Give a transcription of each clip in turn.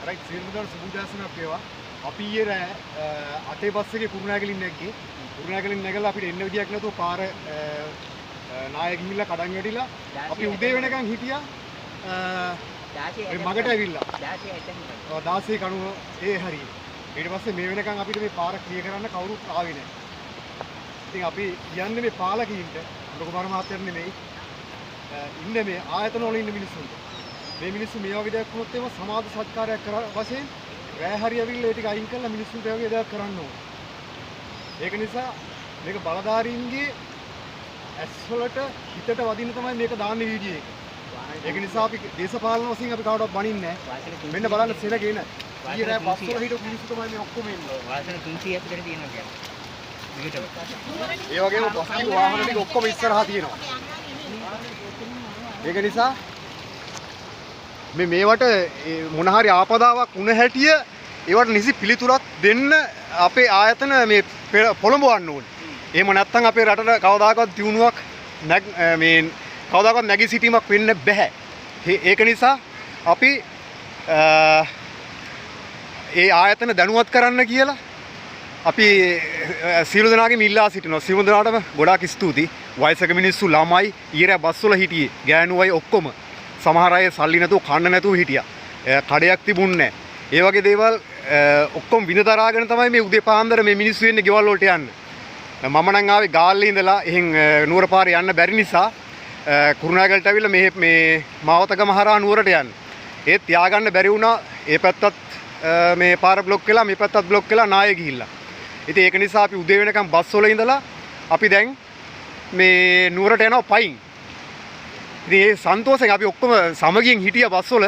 Right සියලුම සුබුදාසනක් වේවා. අපි ඊයේ රෑ අතේ බස් එකේ කුරුණෑගලින් නැග්ගේ. කුරුණෑගලින් නැගලා අපිට එන්න විදියක් නැතුව පාර නාය ගිහිල්ලා කඩන් වැටිලා අපි උදේ වෙනකන් හිටියා. මගට ඇවිල්ලා 16 කණුව ඒ හරිය. ඊට පස්සේ මේ වෙනකන් අපිට මේ පාර ක්ලියර් කරන්න කවුරුත් ආවේ නැහැ. ඉතින් අපි යන්නේ මේ පාලකීන්ට ලොකුමාර මහත්තයාට නෙමෙයි. ඉන්නේ මේ ආයතන වල ඉන්න මිනිස්සුන්ට. මේ මිනිස්සු මේ වගේ දෙයක් වුණොත් එම සමාජ සත්කාරයක් වශයෙන් රෑ හරි ඇවිල්ලා ඒ ටික අයින් කරලා මිනිස්සුන්ට ඒ වගේ දෙයක් කරන්න ඕන. ඒක නිසා මේක බලධාරීන්ගේ ඇස් වලට හිතට වදින්න තමයි මේක දාන්නේ වීඩියෝ එක. ඒක නිසා අපි දේශපාලන වශයෙන් අපි කවදාවත් බනින්නේ නැහැ. මෙන්න බලන්න සෙනගේ න. ඊයේ රෑ බස් වල හිටපු මිනිස්සු තමයි මේ ඔක්කොම ඉන්නේ. වාසන 300 ඇතුළට තියෙනවා කියන්නේ. ඒ වගේම බස් වාහන ටික ඔක්කොම ඉස්සරහා තියෙනවා. ඒක නිසා මේවට මොන හරි ආපදාවක් වුණ හැටිය ඒවට නිසි පිළිතුරක් දෙන්න අපේ ආයතන මේ පොළඹවන්න ඕනේ. එහෙම නැත්නම් අපේ රටට කවදාකවත් දියුණුවක් මේ කවදාකවත් නැගී සිටීමක් වෙන්න බෑ. ඒක නිසා අපි ඒ ආයතන දැනුවත් කරන්න කියලා අපි සියලු දෙනාගේම ඉල්ලා සිටිනවා. සියලු දෙනාටම ගොඩාක් ස්තුතියි. වයසක මිනිස්සු ළමයි ඊරෑ බස් වල හිටියේ. ගෑනුවයි ඔක්කොම. සමහර අය සල්ලි නැතුව කන්න නැතුව හිටියා. කඩයක් තිබුණේ නැහැ. ඒ වගේ දේවල් ඔක්කොම විඳ දරාගෙන තමයි මේ උදේ පාන්දර මේ මිනිස්සු එන්නේ ගෙවල් වලට යන්න. මම නම් ආවේ ගාල්ලේ ඉඳලා එහෙන් නුවර පාරේ යන්න බැරි නිසා කුරුණෑගලට ඇවිල්ලා මේ මාවතගම හරහා නුවරට යන්න. ඒත් තියාගන්න බැරි වුණා. ඒ පැත්තත් මේ පාර බ්ලොක් වෙලා මේ පැත්තත් බ්ලොක් වෙලා නායේ ගිහිල්ලා. ඉතින් ඒක නිසා අපි උදේ වෙනකන් බස් වල ඉඳලා අපි දැන් මේ නුවරට යනවා පයින්. ඉතින් ඒ සන්තෝෂයෙන් අපි ඔක්කොම සමගියෙන් හිටියා බස් වල.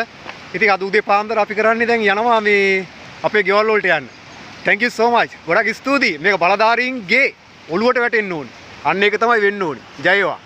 ඉතින් අද උදේ පාන්දර අපි කරන්නේ දැන් යනවා මේ අපේ ගෙවල් වලට යන්න. Thank you so much. ගොඩක් ස්තුතියි. මේක බලධාරීන්ගේ ඔළුවට වැටෙන්න ඕනේ. අන්න ඒක තමයි වෙන්න ඕනේ. ජය වේවා.